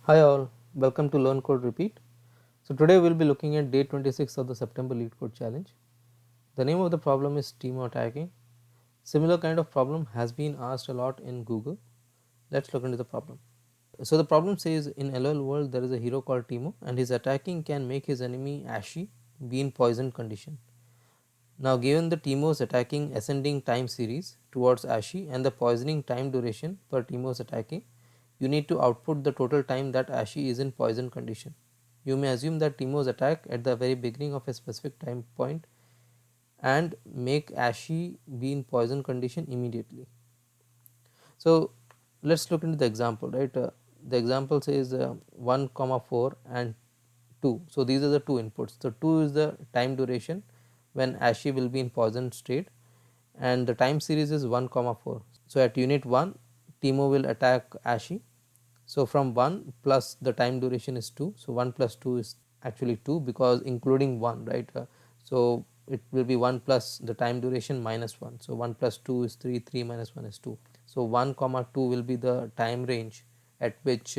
Hi all, welcome to Learn Code Repeat. So today we will be looking at day 26 of the September Lead Code Challenge. The name of the problem is Timo attacking. Similar kind of problem has been asked a lot in Google. Let's look into the problem. So the problem says in LOL world there is a hero called Timo and his attacking can make his enemy Ashy be in poisoned condition. Now given the Timo's attacking ascending time series towards Ashy and the poisoning time duration per Timo's attacking, you need to output the total time that Ashy is in poison condition. You may assume that Timo's attack at the very beginning of a specific time point and make Ashy be in poison condition immediately. So let's look into the example, right? The example says 1 comma 4 and 2. So these are the two inputs. So 2 is the time duration when Ashy will be in poison state and the time series is 1 comma 4. So at unit 1 Timo will attack Ashy. So from 1 plus the time duration is 2. So 1 plus 2 is actually 2 because including 1, right. So it will be 1 plus the time duration minus 1. So 1 plus 2 is 3, 3 minus 1 is 2. So 1 comma 2 will be the time range at which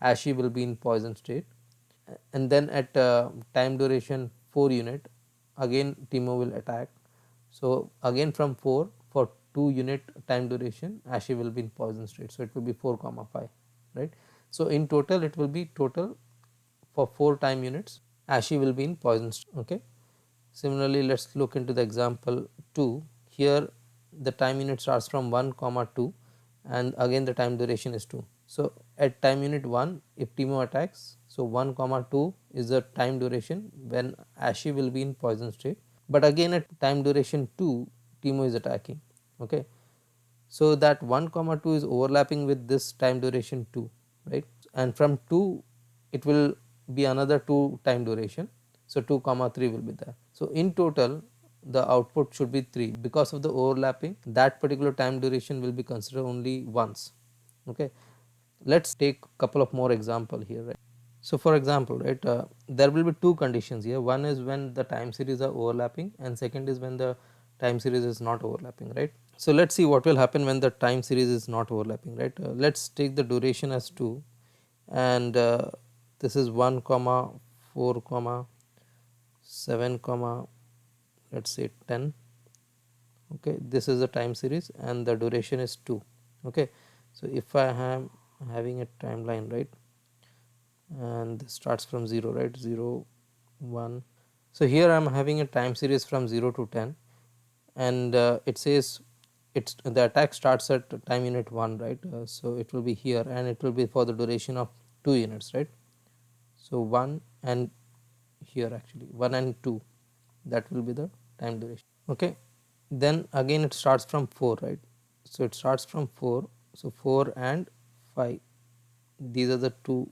Ashy will be in poison state, and then at time duration 4 unit again Timo will attack. So again from 4 for 2 unit time duration Ashy will be in poison state. So it will be 4 comma 5, right. So in total it will be total for 4 time units Ashy will be in poison state. Okay. Similarly, let us look into the example 2. Here the time unit starts from 1 comma 2 and again the time duration is 2. So at time unit 1 if Timo attacks, so 1 comma 2 is the time duration when Ashy will be in poison state, but again at time duration 2 Timo is attacking. Okay. So that 1 comma 2 is overlapping with this time duration 2, right, and from 2 it will be another 2 time duration. So 2 comma 3 will be there. So in total the output should be 3 because of the overlapping. That particular time duration will be considered only once. Okay. Let's take a couple of more example here, right. So for example, right, there will be two conditions here. One is when the time series are overlapping and second is when the time series is not overlapping, right. So let's see what will happen when the time series is not overlapping, right. Let's take the duration as 2 and this is 1 comma 4 comma 7 comma let's say 10. Okay, this is the time series and the duration is 2. Okay, so if I am having a timeline, right, and this starts from 0, right, 0 1. So here I am having a time series from 0 to 10 and it says it's the attack starts at time unit 1, right. So it will be here and it will be for the duration of 2 units, right. So 1 and here actually 1 and 2, that will be the time duration. Okay, then again it starts from 4, right. So it starts from 4, so 4 and 5, these are the two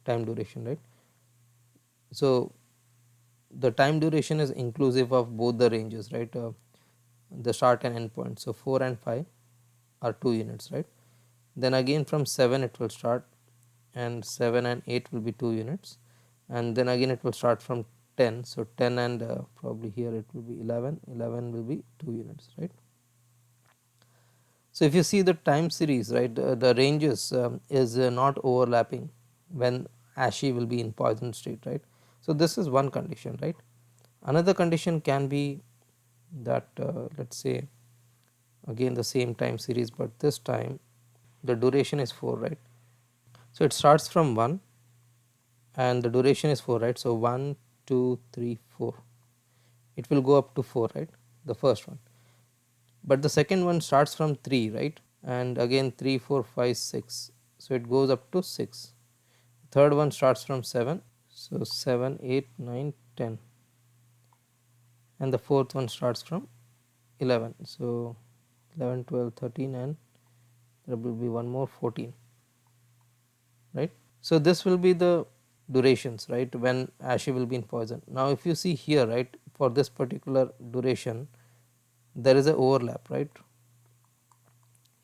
time duration, right. So the time duration is inclusive of both the ranges, right, the start and end point. So 4 and 5 are 2 units, right. Then again from 7 it will start and 7 and 8 will be 2 units, and then again it will start from 10. So 10 and probably here it will be 11, 11 will be 2 units, right. So if you see the time series, right, the ranges is not overlapping when Ashy will be in poison state, right. So this is one condition, right. Another condition can be that let's say again the same time series, but this time the duration is 4, right. So it starts from 1 and the duration is 4, right. So 1 2 3 4, it will go up to 4, right, the first one, but the second one starts from 3, right, and again 3 4 5 6, so it goes up to 6. Third one starts from 7, so 7 8 9 10, and the fourth one starts from 11, so 11 12 13, and there will be one more 14, right. So this will be the durations, right, when Ashy will be in poison. Now if you see here, right, for this particular duration there is a overlap, right,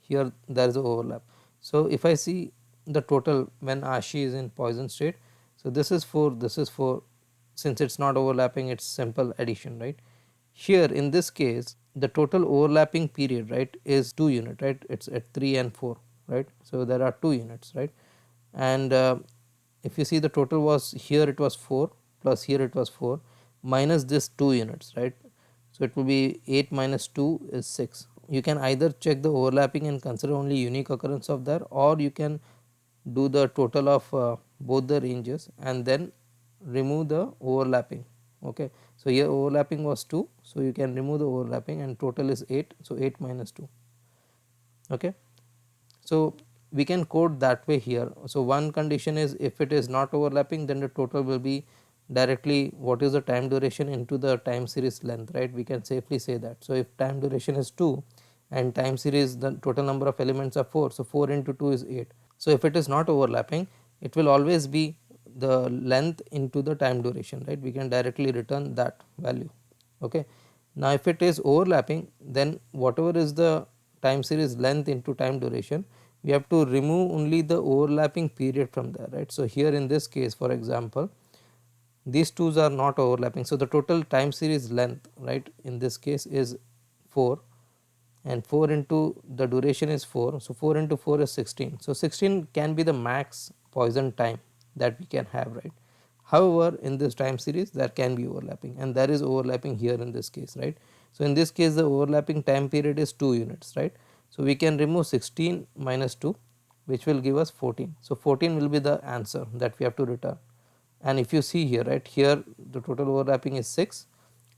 here there is a overlap. So if I see the total when Ashy is in poison state, so this is 4, this is 4, since it's not overlapping it's simple addition, right. Here in this case the total overlapping period, right, is 2 unit, right, it's at 3 and 4, right. So there are 2 units, right, and if you see the total was here it was 4 plus here it was 4 minus this 2 units, right. So, it will be 8 minus 2 is 6. You can either check the overlapping and consider only unique occurrence of that, or you can do the total of both the ranges and then remove the overlapping. Okay. So, here overlapping was 2. So, you can remove the overlapping and total is 8. So, 8 minus 2. Okay. So, we can code that way here. So, one condition is if it is not overlapping, then the total will be directly what is the time duration into the time series length, right. We can safely say that. So, if time duration is 2 and time series the total number of elements are 4. So, 4 into 2 is 8. So, if it is not overlapping, it will always be the length into the time duration, right. We can directly return that value. Okay. Now, if it is overlapping, then whatever is the time series length into time duration, we have to remove only the overlapping period from there, right. So, here in this case, for example, these twos are not overlapping. So, the total time series length, right, in this case is 4 and 4 into the duration is 4. So, 4 into 4 is 16. So, 16 can be the max Poisson time that we can have, right. However, in this time series there can be overlapping and there is overlapping here in this case, right. So, in this case the overlapping time period is 2 units, right. So, we can remove 16 minus 2 which will give us 14. So, 14 will be the answer that we have to return, and if you see here, right, here the total overlapping is 6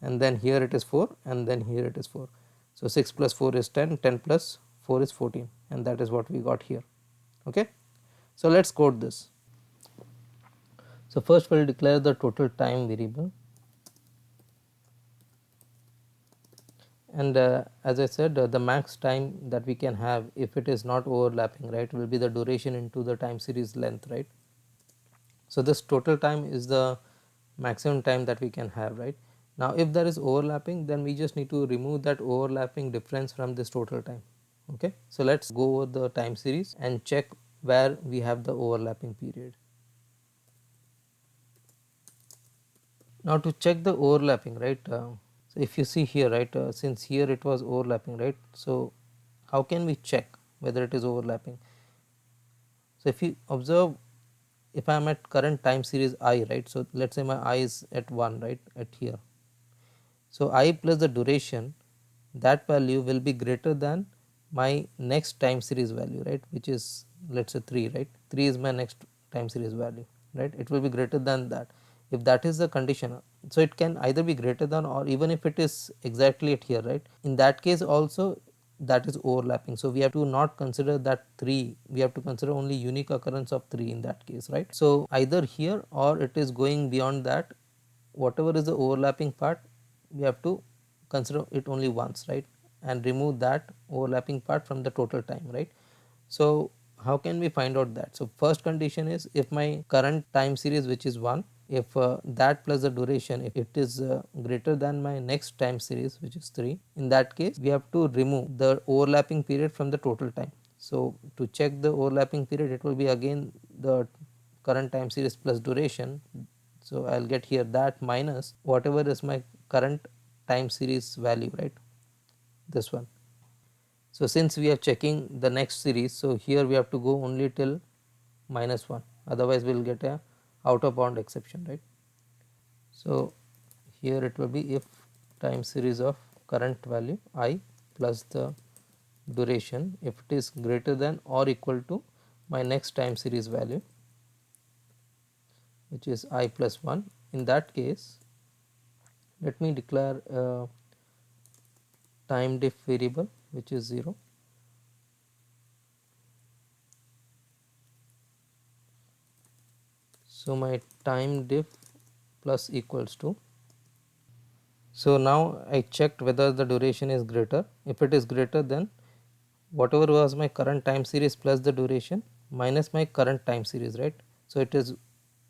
and then here it is 4 and then here it is 4. So, 6 plus 4 is 10, 10 plus 4 is 14 and that is what we got here. Okay. So, let us code this. So, first we will declare the total time variable, and as I said the max time that we can have if it is not overlapping, right, will be the duration into the time series length, right. So, this total time is the maximum time that we can have, right. Now, if there is overlapping, then we just need to remove that overlapping difference from this total time. Okay. So, let us go over the time series and check where we have the overlapping period. Now, to check the overlapping, right, so if you see here, right, since here it was overlapping, right. So, how can we check whether it is overlapping? So, if you observe, if I am at current time series I, right. So, let us say my I is at 1, right, at here. So, I plus the duration, that value will be greater than my next time series value, right, which is let us say 3, right. 3 is my next time series value, right. It will be greater than that. If that is the condition, so it can either be greater than, or even if it is exactly at here, right, in that case also that is overlapping. So, we have to not consider that 3, we have to consider only unique occurrence of 3 in that case, right. So, either here or it is going beyond that, whatever is the overlapping part we have to consider it only once, right, and remove that overlapping part from the total time, right. So, how can we find out that? So, first condition is if my current time series which is 1, if that plus the duration, if it is greater than my next time series which is 3, in that case we have to remove the overlapping period from the total time. So, to check the overlapping period, it will be again the current time series plus duration. So, I will get here that minus whatever is my current time series value, right, this one. So, since we are checking the next series, so here we have to go only till -1, otherwise we will get a out of bound exception, right. So, here it will be if time series of current value I plus the duration, if it is greater than or equal to my next time series value which is I plus 1. In that case, let me declare a time diff variable which is 0. So, my time diff plus equals to, so now I checked whether the duration is greater. If it is greater, then whatever was my current time series plus the duration minus my current time series, right. So, it is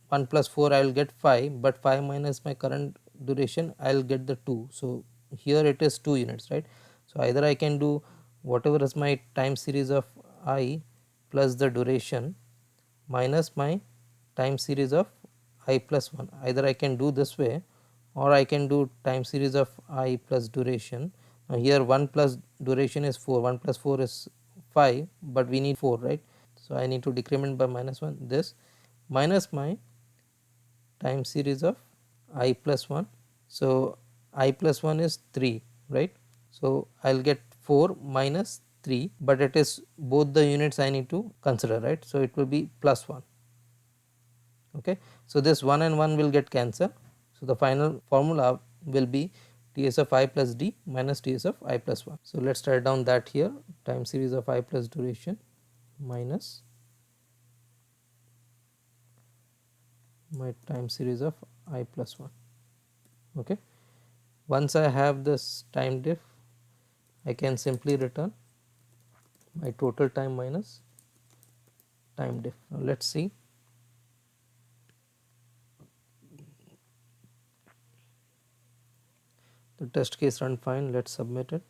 1 plus 4 I will get 5, but 5 minus my current duration I will get the 2. So, here it is 2 units, right. So, either I can do whatever is my time series of I plus the duration minus my time series of I plus 1, either I can do this way or I can do time series of I plus duration. Now, here 1 plus duration is 4, 1 plus 4 is 5, but we need 4, right. So, I need to decrement by -1 this minus my time series of I plus 1. So, I plus 1 is 3, right. So, I will get 4 minus 3, but it is both the units I need to consider, right. So, it will be plus 1. Okay. So, this 1 and 1 will get cancelled. So, the final formula will be Ts of I plus d minus Ts of I plus 1. So, let us write down that here, time series of I plus duration minus my time series of I plus 1. Okay. Once I have this time diff, I can simply return my total time minus time diff. Now, let us see. The test case run fine, let us submit it,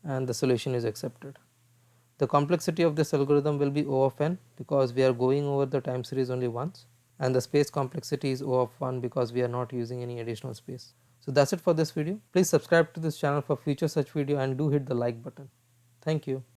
and the solution is accepted. The complexity of this algorithm will be O of n because we are going over the time series only once, and the space complexity is O of 1 because we are not using any additional space. So, that is it for this video. Please subscribe to this channel for future such video and do hit the like button. Thank you.